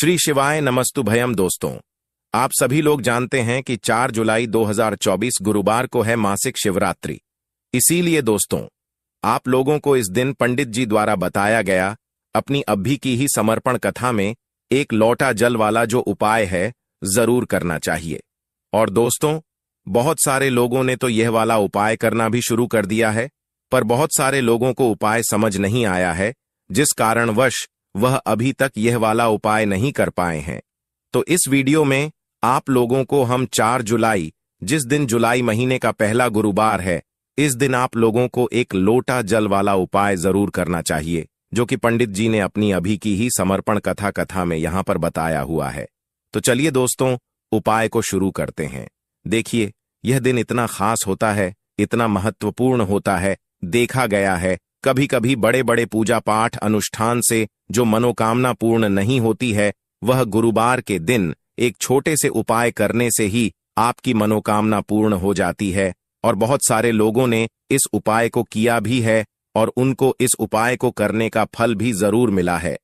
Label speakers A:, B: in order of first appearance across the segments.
A: श्री शिवाय नमस्तु भयम। दोस्तों, आप सभी लोग जानते हैं कि 4 जुलाई 2024 गुरुवार को है मासिक शिवरात्रि। इसीलिए दोस्तों, आप लोगों को इस दिन पंडित जी द्वारा बताया गया अपनी अभी की ही समर्पण कथा में एक लोटा जल वाला जो उपाय है जरूर करना चाहिए। और दोस्तों, बहुत सारे लोगों ने तो यह वाला उपाय करना भी शुरू कर दिया है, पर बहुत सारे लोगों को उपाय समझ नहीं आया है, जिस कारणवश वह अभी तक यह वाला उपाय नहीं कर पाए हैं। तो इस वीडियो में आप लोगों को हम 4 जुलाई, जिस दिन जुलाई महीने का पहला गुरुवार है, इस दिन आप लोगों को एक लोटा जल वाला उपाय जरूर करना चाहिए, जो कि पंडित जी ने अपनी अभी की ही समर्पण कथा में यहां पर बताया हुआ है। तो चलिए दोस्तों, उपाय को शुरू करते हैं। देखिए, यह दिन इतना खास होता है, इतना महत्वपूर्ण होता है। देखा गया है कभी कभी बड़े बड़े पूजा पाठ अनुष्ठान से जो मनोकामना पूर्ण नहीं होती है, वह गुरुवार के दिन एक छोटे से उपाय करने से ही आपकी मनोकामना पूर्ण हो जाती है। और बहुत सारे लोगों ने इस उपाय को किया भी है और उनको इस उपाय को करने का फल भी जरूर मिला है।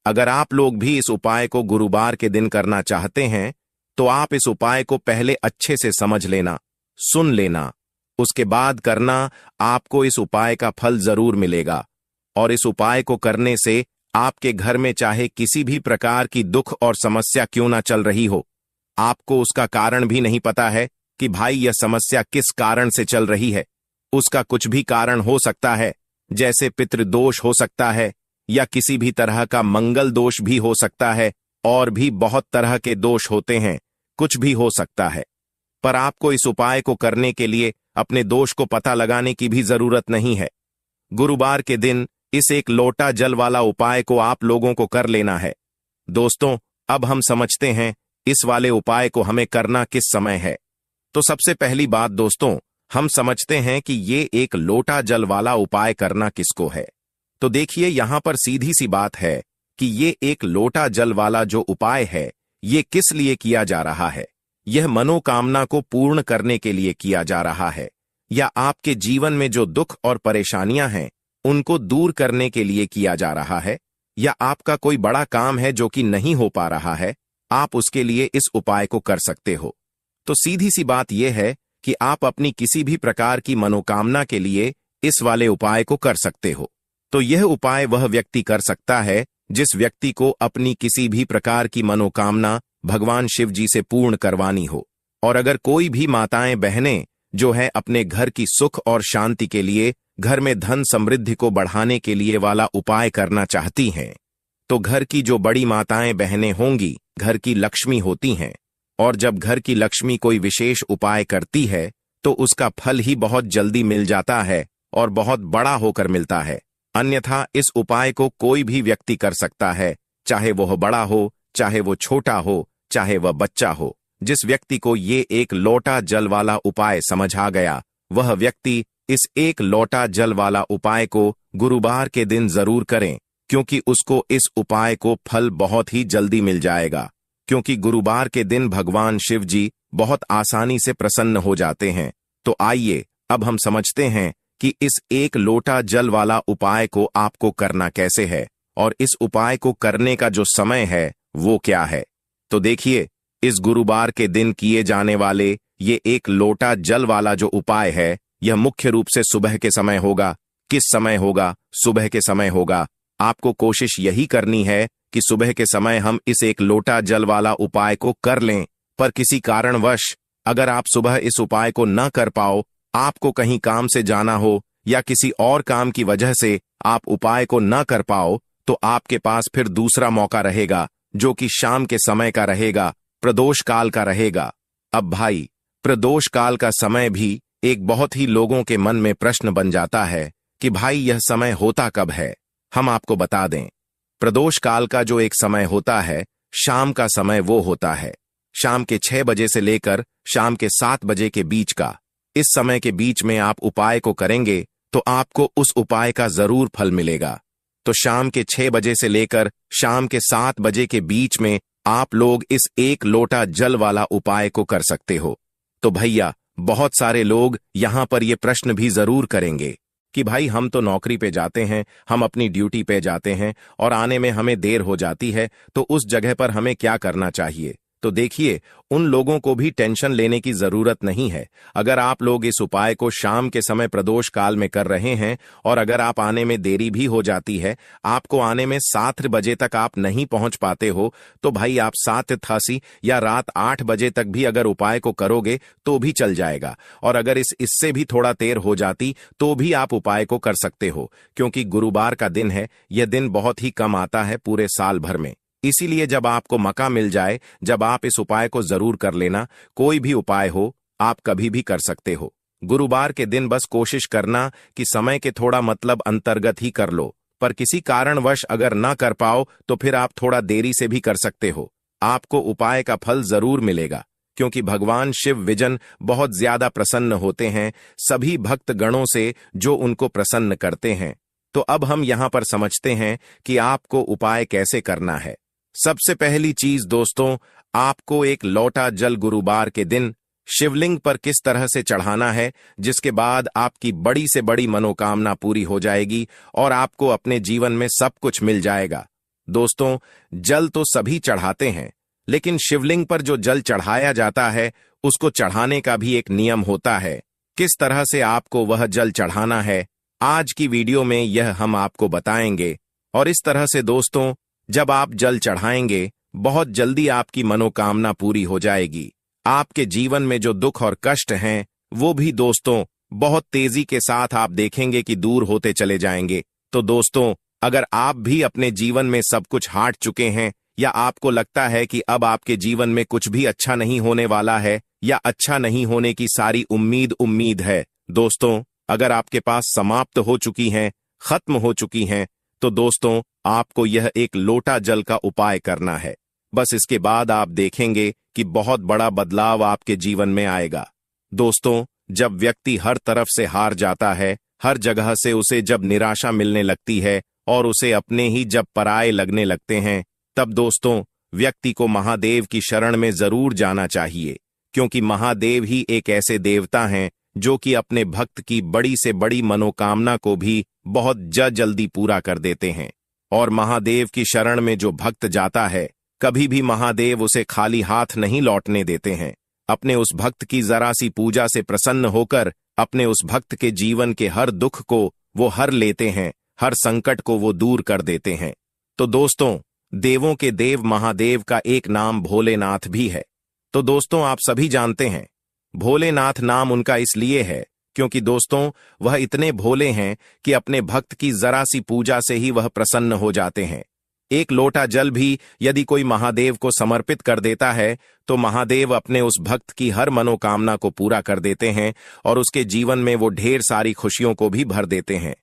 A: अगर आप लोग भी इस उपाय को गुरुवार के दिन करना चाहते हैं, तो आप इस उपाय को पहले अच्छे से समझ लेना, सुन लेना, उसके बाद करना। आपको इस उपाय का फल जरूर मिलेगा। और इस उपाय को करने से आपके घर में चाहे किसी भी प्रकार की दुख और समस्या क्यों ना चल रही हो, आपको उसका कारण भी नहीं पता है कि भाई यह समस्या किस कारण से चल रही है। उसका कुछ भी कारण हो सकता है, जैसे पितृदोष हो सकता है, या किसी भी तरह का मंगल दोष भी हो सकता है, और भी बहुत तरह के दोष होते हैं, कुछ भी हो सकता है। पर आपको इस उपाय को करने के लिए अपने दोष को पता लगाने की भी जरूरत नहीं है। गुरुवार के दिन इस एक लोटा जल वाला उपाय को आप लोगों को कर लेना है। दोस्तों, अब हम समझते हैं इस वाले उपाय को हमें करना किस समय है। तो सबसे पहली बात दोस्तों, हम समझते हैं कि ये एक लोटा जल वाला उपाय करना किसको है। तो देखिए, यहां पर सीधी सी बात है कि ये एक लोटा जल वाला जो उपाय है, ये किस लिए किया जा रहा है। यह मनोकामना को पूर्ण करने के लिए किया जा रहा है, या आपके जीवन में जो दुख और परेशानियां हैं उनको दूर करने के लिए किया जा रहा है, या आपका कोई बड़ा काम है जो कि नहीं हो पा रहा है, आप उसके लिए इस उपाय को कर सकते हो। तो सीधी सी बात यह है कि आप अपनी किसी भी प्रकार की मनोकामना के लिए इस वाले उपाय को कर सकते हो। तो यह उपाय वह व्यक्ति कर सकता है जिस व्यक्ति को अपनी किसी भी प्रकार की मनोकामना भगवान शिव जी से पूर्ण करवानी हो। और अगर कोई भी माताएं बहनें जो है अपने घर की सुख और शांति के लिए, घर में धन समृद्धि को बढ़ाने के लिए वाला उपाय करना चाहती हैं, तो घर की जो बड़ी माताएं बहनें होंगी, घर की लक्ष्मी होती हैं, और जब घर की लक्ष्मी कोई विशेष उपाय करती है तो उसका फल ही बहुत जल्दी मिल जाता है और बहुत बड़ा होकर मिलता है। अन्यथा इस उपाय को कोई भी व्यक्ति कर सकता है, चाहे वह बड़ा हो, चाहे वो छोटा हो, चाहे वह बच्चा हो। जिस व्यक्ति को ये एक लोटा जल वाला उपाय समझ आ गया, वह व्यक्ति इस एक लोटा जल वाला उपाय को गुरुवार के दिन जरूर करें, क्योंकि उसको इस उपाय को फल बहुत ही जल्दी मिल जाएगा। क्योंकि गुरुवार के दिन भगवान शिव जी बहुत आसानी से प्रसन्न हो जाते हैं। तो आइए अब हम समझते हैं कि इस एक लोटा जल वाला उपाय को आपको करना कैसे है, और इस उपाय को करने का जो समय है वो क्या है। तो देखिए, इस गुरुवार के दिन किए जाने वाले ये एक लोटा जल वाला जो उपाय है, यह मुख्य रूप से सुबह के समय होगा। किस समय होगा? सुबह के समय होगा। आपको कोशिश यही करनी है कि सुबह के समय हम इस एक लोटा जल वाला उपाय को कर लें। पर किसी कारणवश अगर आप सुबह इस उपाय को न कर पाओ, आपको कहीं काम से जाना हो, या किसी और काम की वजह से आप उपाय को न कर पाओ, तो आपके पास फिर दूसरा मौका रहेगा, जो कि शाम के समय का रहेगा, प्रदोष काल का रहेगा। अब भाई, प्रदोष काल का समय भी एक बहुत ही लोगों के मन में प्रश्न बन जाता है कि भाई यह समय होता कब है। हम आपको बता दें, प्रदोष काल का जो एक समय होता है, शाम का समय वो होता है, शाम के 6 बजे से लेकर शाम के 7 बजे के बीच का। इस समय के बीच में आप उपाय को करेंगे तो आपको उस उपाय का जरूर फल मिलेगा। तो शाम के 6 बजे से लेकर शाम के 7 बजे के बीच में आप लोग इस एक लोटा जल वाला उपाय को कर सकते हो। तो भैया, बहुत सारे लोग यहां पर ये प्रश्न भी जरूर करेंगे कि भाई हम तो नौकरी पे जाते हैं, हम अपनी ड्यूटी पे जाते हैं और आने में हमें देर हो जाती है, तो उस जगह पर हमें क्या करना चाहिए। तो देखिए, उन लोगों को भी टेंशन लेने की जरूरत नहीं है। अगर आप लोग इस उपाय को शाम के समय प्रदोष काल में कर रहे हैं और अगर आप आने में देरी भी हो जाती है, आपको आने में 7 बजे तक आप नहीं पहुंच पाते हो, तो भाई आप 7:88 या रात 8 बजे तक भी अगर उपाय को करोगे तो भी चल जाएगा। और अगर इससे भी थोड़ा देर हो जाती तो भी आप उपाय को कर सकते हो, क्योंकि गुरुवार का दिन है। यह दिन बहुत ही कम आता है पूरे साल भर में। इसीलिए जब आपको मौका मिल जाए, जब आप इस उपाय को जरूर कर लेना। कोई भी उपाय हो, आप कभी भी कर सकते हो। गुरुवार के दिन बस कोशिश करना कि समय के थोड़ा मतलब अंतर्गत ही कर लो, पर किसी कारणवश अगर ना कर पाओ तो फिर आप थोड़ा देरी से भी कर सकते हो। आपको उपाय का फल जरूर मिलेगा, क्योंकि भगवान शिव विजन बहुत ज्यादा प्रसन्न होते हैं सभी भक्त गणों से जो उनको प्रसन्न करते हैं। तो अब हम यहां पर समझते हैं कि आपको उपाय कैसे करना है। सबसे पहली चीज दोस्तों, आपको एक लोटा जल गुरुवार के दिन शिवलिंग पर किस तरह से चढ़ाना है, जिसके बाद आपकी बड़ी से बड़ी मनोकामना पूरी हो जाएगी और आपको अपने जीवन में सब कुछ मिल जाएगा। दोस्तों, जल तो सभी चढ़ाते हैं, लेकिन शिवलिंग पर जो जल चढ़ाया जाता है उसको चढ़ाने का भी एक नियम होता है। किस तरह से आपको वह जल चढ़ाना है, आज की वीडियो में यह हम आपको बताएंगे। और इस तरह से दोस्तों, जब आप जल चढ़ाएंगे, बहुत जल्दी आपकी मनोकामना पूरी हो जाएगी। आपके जीवन में जो दुख और कष्ट हैं, वो भी दोस्तों बहुत तेजी के साथ आप देखेंगे कि दूर होते चले जाएंगे। तो दोस्तों, अगर आप भी अपने जीवन में सब कुछ हार चुके हैं, या आपको लगता है कि अब आपके जीवन में कुछ भी अच्छा नहीं होने वाला है, या अच्छा नहीं होने की सारी उम्मीद है, दोस्तों अगर आपके पास समाप्त हो चुकी हैं, खत्म हो चुकी हैं, तो दोस्तों आपको यह एक लोटा जल का उपाय करना है। बस इसके बाद आप देखेंगे कि बहुत बड़ा बदलाव आपके जीवन में आएगा। दोस्तों, जब व्यक्ति हर तरफ से हार जाता है, हर जगह से उसे जब निराशा मिलने लगती है और उसे अपने ही जब पराये लगने लगते हैं, तब दोस्तों व्यक्ति को महादेव की शरण में जरूर जाना चाहिए, क्योंकि महादेव ही एक ऐसे देवता हैं जो कि अपने भक्त की बड़ी से बड़ी मनोकामना को भी बहुत जल्दी पूरा कर देते हैं। और महादेव की शरण में जो भक्त जाता है, कभी भी महादेव उसे खाली हाथ नहीं लौटने देते हैं। अपने उस भक्त की जरा सी पूजा से प्रसन्न होकर अपने उस भक्त के जीवन के हर दुख को वो हर लेते हैं, हर संकट को वो दूर कर देते हैं। तो दोस्तों, देवों के देव महादेव का एक नाम भोलेनाथ भी है। तो दोस्तों, आप सभी जानते हैं भोलेनाथ नाम उनका इसलिए है क्योंकि दोस्तों वह इतने भोले हैं कि अपने भक्त की जरा सी पूजा से ही वह प्रसन्न हो जाते हैं। एक लोटा जल भी यदि कोई महादेव को समर्पित कर देता है, तो महादेव अपने उस भक्त की हर मनोकामना को पूरा कर देते हैं और उसके जीवन में वो ढेर सारी खुशियों को भी भर देते हैं।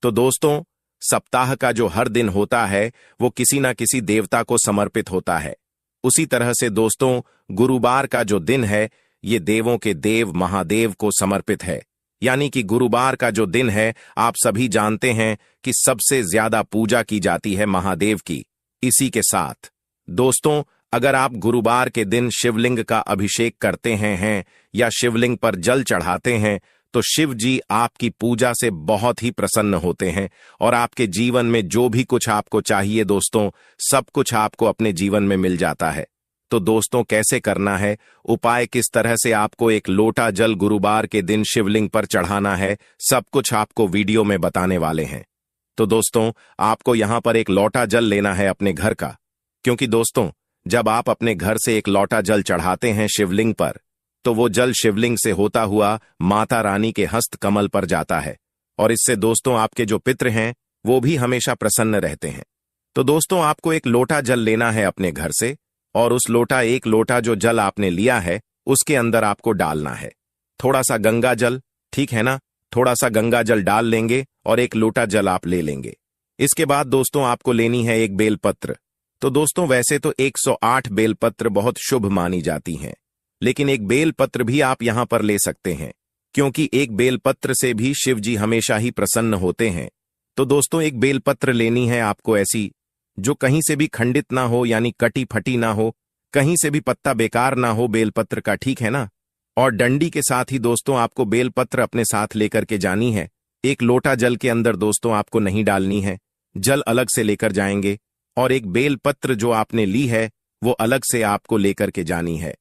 A: तो दोस्तों, सप्ताह का जो हर दिन होता है वो किसी न किसी देवता को समर्पित होता है। उसी तरह से दोस्तों, गुरुवार का जो दिन है, ये देवों के देव महादेव को समर्पित है। यानी कि गुरुवार का जो दिन है, आप सभी जानते हैं कि सबसे ज्यादा पूजा की जाती है महादेव की। इसी के साथ दोस्तों, अगर आप गुरुवार के दिन शिवलिंग का अभिषेक करते हैं या शिवलिंग पर जल चढ़ाते हैं, तो शिव जी आपकी पूजा से बहुत ही प्रसन्न होते हैं और आपके जीवन में जो भी कुछ आपको चाहिए दोस्तों, सब कुछ आपको अपने जीवन में मिल जाता है। तो दोस्तों, कैसे करना है, उपाय किस तरह से आपको एक लोटा जल गुरुवार के दिन शिवलिंग पर चढ़ाना है, सब कुछ आपको वीडियो में बताने वाले हैं। तो दोस्तों, आपको यहां पर एक लोटा जल लेना है अपने घर का, क्योंकि दोस्तों जब आप अपने घर से एक लोटा जल चढ़ाते हैं शिवलिंग पर, तो वो जल शिवलिंग से होता हुआ माता रानी के हस्त कमल पर जाता है और इससे दोस्तों आपके जो पितृ हैं वो भी हमेशा प्रसन्न रहते हैं। तो दोस्तों, आपको एक लोटा जल लेना है अपने घर से और उस एक लोटा जो जल आपने लिया है उसके अंदर आपको डालना है थोड़ा सा गंगा जल, ठीक है ना। थोड़ा सा गंगा जल डाल लेंगे और एक लोटा जल आप ले लेंगे। इसके बाद दोस्तों आपको लेनी है एक बेलपत्र। तो दोस्तों, वैसे तो 108 बेलपत्र बहुत शुभ मानी जाती हैं, लेकिन एक बेलपत्र भी आप यहां पर ले सकते हैं, क्योंकि एक बेलपत्र से भी शिव जी हमेशा ही प्रसन्न होते हैं। तो दोस्तों, एक बेलपत्र लेनी है आपको ऐसी जो कहीं से भी खंडित ना हो, यानी कटी फटी ना हो, कहीं से भी पत्ता बेकार ना हो बेलपत्र का, ठीक है ना। और डंडी के साथ ही दोस्तों आपको बेलपत्र अपने साथ लेकर के जानी है एक लोटा जल के अंदर दोस्तों आपको नहीं डालनी है, जल अलग से लेकर जाएंगे और एक बेलपत्र जो आपने ली है वो अलग से आपको लेकर के जानी है।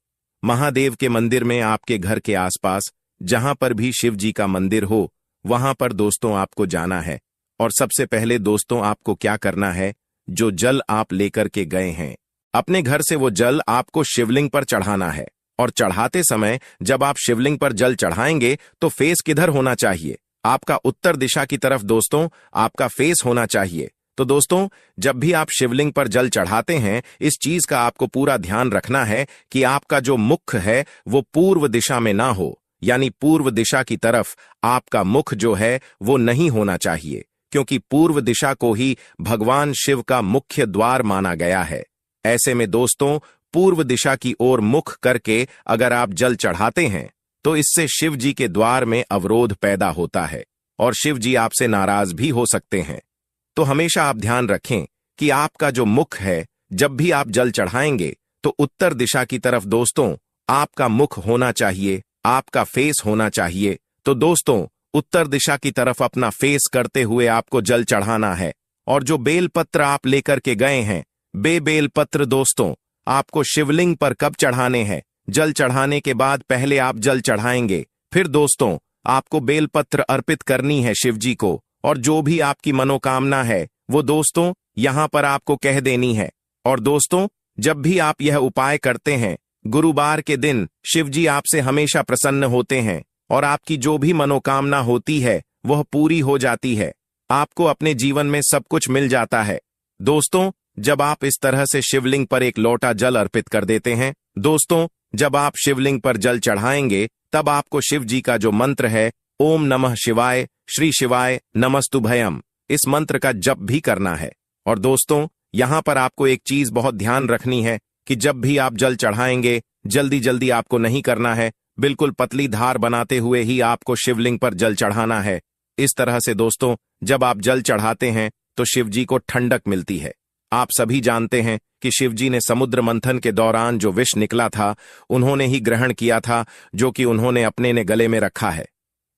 A: महादेव के मंदिर में आपके घर के आसपास जहां पर भी शिव जी का मंदिर हो वहां पर दोस्तों आपको जाना है। और सबसे पहले दोस्तों आपको क्या करना है, जो जल आप लेकर के गए हैं अपने घर से वो जल आपको शिवलिंग पर चढ़ाना है। और चढ़ाते समय जब आप शिवलिंग पर जल चढ़ाएंगे तो फेस किधर होना चाहिए, आपका उत्तर दिशा की तरफ दोस्तों आपका फेस होना चाहिए। तो दोस्तों जब भी आप शिवलिंग पर जल चढ़ाते हैं इस चीज का आपको पूरा ध्यान रखना है कि आपका जो मुख है वो पूर्व दिशा में ना हो, यानी पूर्व दिशा की तरफ आपका मुख जो है वो नहीं होना चाहिए, क्योंकि पूर्व दिशा को ही भगवान शिव का मुख्य द्वार माना गया है। ऐसे में दोस्तों पूर्व दिशा की ओर मुख करके अगर आप जल चढ़ाते हैं तो इससे शिव जी के द्वार में अवरोध पैदा होता है और शिव जी आपसे नाराज भी हो सकते हैं। तो हमेशा आप ध्यान रखें कि आपका जो मुख है जब भी आप जल चढ़ाएंगे तो उत्तर दिशा की तरफ दोस्तों आपका मुख होना चाहिए, आपका फेस होना चाहिए। तो दोस्तों उत्तर दिशा की तरफ अपना फेस करते हुए आपको जल चढ़ाना है। और जो बेलपत्र आप लेकर के गए हैं, बेलपत्र दोस्तों आपको शिवलिंग पर कब चढ़ाने हैं, जल चढ़ाने के बाद पहले आप जल चढ़ाएंगे, फिर दोस्तों आपको बेलपत्र अर्पित करनी है शिव जी को। और जो भी आपकी मनोकामना है वो दोस्तों यहां पर आपको कह देनी है। और दोस्तों जब भी आप यह उपाय करते हैं गुरुवार के दिन शिव जी आपसे हमेशा प्रसन्न होते हैं और आपकी जो भी मनोकामना होती है वह पूरी हो जाती है, आपको अपने जीवन में सब कुछ मिल जाता है। दोस्तों जब आप इस तरह से शिवलिंग पर एक लोटा जल अर्पित कर देते हैं, दोस्तों जब आप शिवलिंग पर जल चढ़ाएंगे तब आपको शिव जी का जो मंत्र है ओम नमः शिवाय श्री शिवाय नमस्तुभयम, इस मंत्र का जप भी करना है। और दोस्तों यहां पर आपको एक चीज बहुत ध्यान रखनी है कि जब भी आप जल चढ़ाएंगे जल्दी जल्दी आपको नहीं करना है, बिल्कुल पतली धार बनाते हुए ही आपको शिवलिंग पर जल चढ़ाना है। इस तरह से दोस्तों जब आप जल चढ़ाते हैं तो शिव जी को ठंडक मिलती है। आप सभी जानते हैं कि शिव जी ने समुद्र मंथन के दौरान जो विष निकला था उन्होंने ही ग्रहण किया था, जो कि उन्होंने अपने ने गले में रखा है।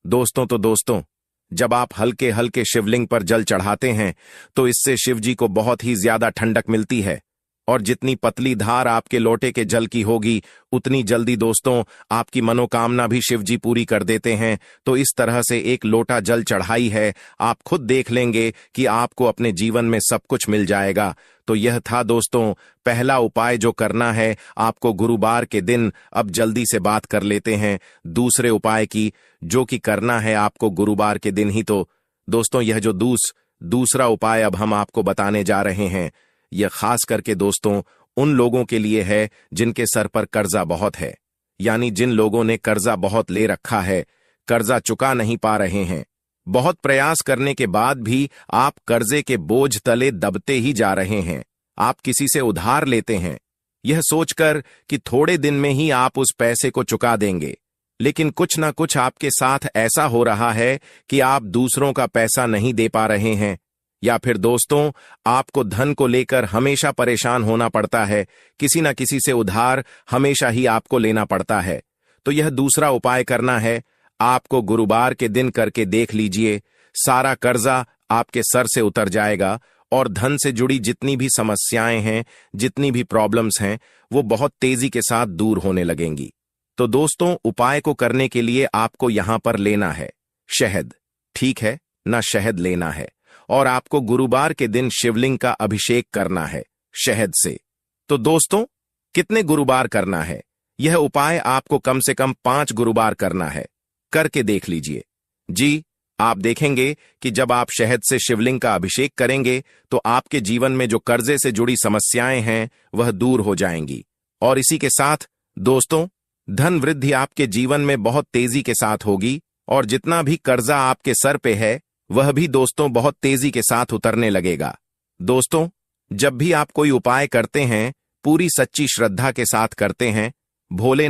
A: दोस्तों तो दोस्तों जब आप हल्के हल्के शिवलिंग पर जल चढ़ाते हैं तो इससे शिव जी को बहुत ही ज्यादा ठंडक मिलती है। और जितनी पतली धार आपके लोटे के जल की होगी उतनी जल्दी दोस्तों आपकी मनोकामना भी शिव जी पूरी कर देते हैं। तो इस तरह से एक लोटा जल चढ़ाई है, आप खुद देख लेंगे कि आपको अपने जीवन में सब कुछ मिल जाएगा। तो यह था दोस्तों पहला उपाय जो करना है आपको गुरुवार के दिन। अब जल्दी से बात कर लेते हैं दूसरे उपाय की, जो कि करना है आपको गुरुवार के दिन ही। तो दोस्तों यह जो दूसरा उपाय अब हम आपको बताने जा रहे हैं यह खास करके दोस्तों उन लोगों के लिए है जिनके सर पर कर्जा बहुत है, यानी जिन लोगों ने कर्जा बहुत ले रखा है, कर्जा चुका नहीं पा रहे हैं, बहुत प्रयास करने के बाद भी आप कर्जे के बोझ तले दबते ही जा रहे हैं। आप किसी से उधार लेते हैं यह सोचकर कि थोड़े दिन में ही आप उस पैसे को चुका देंगे, लेकिन कुछ ना कुछ आपके साथ ऐसा हो रहा है कि आप दूसरों का पैसा नहीं दे पा रहे हैं, या फिर दोस्तों आपको धन को लेकर हमेशा परेशान होना पड़ता है, किसी न किसी से उधार हमेशा ही आपको लेना पड़ता है। तो यह दूसरा उपाय करना है आपको गुरुवार के दिन करके देख लीजिए, सारा कर्जा आपके सर से उतर जाएगा और धन से जुड़ी जितनी भी समस्याएं हैं, जितनी भी प्रॉब्लम्स हैं, वो बहुत तेजी के साथ दूर होने लगेंगी। तो दोस्तों उपाय को करने के लिए आपको यहां पर लेना है शहद, ठीक है ना, शहद लेना है और आपको गुरुवार के दिन शिवलिंग का अभिषेक करना है शहद से। तो दोस्तों कितने गुरुवार करना है, यह उपाय आपको कम से कम 5 गुरुवार करना है, करके देख लीजिए जी। आप देखेंगे कि जब आप शहद से शिवलिंग का अभिषेक करेंगे तो आपके जीवन में जो कर्जे से जुड़ी समस्याएं हैं वह दूर हो जाएंगी। और इसी के साथ दोस्तों धन वृद्धि आपके जीवन में बहुत तेजी के साथ होगी और जितना भी कर्जा आपके सर पे है वह भी दोस्तों बहुत तेजी के साथ उतरने लगेगा। दोस्तों जब भी आप कोई उपाय करते हैं पूरी सच्ची श्रद्धा के साथ करते हैं, भोले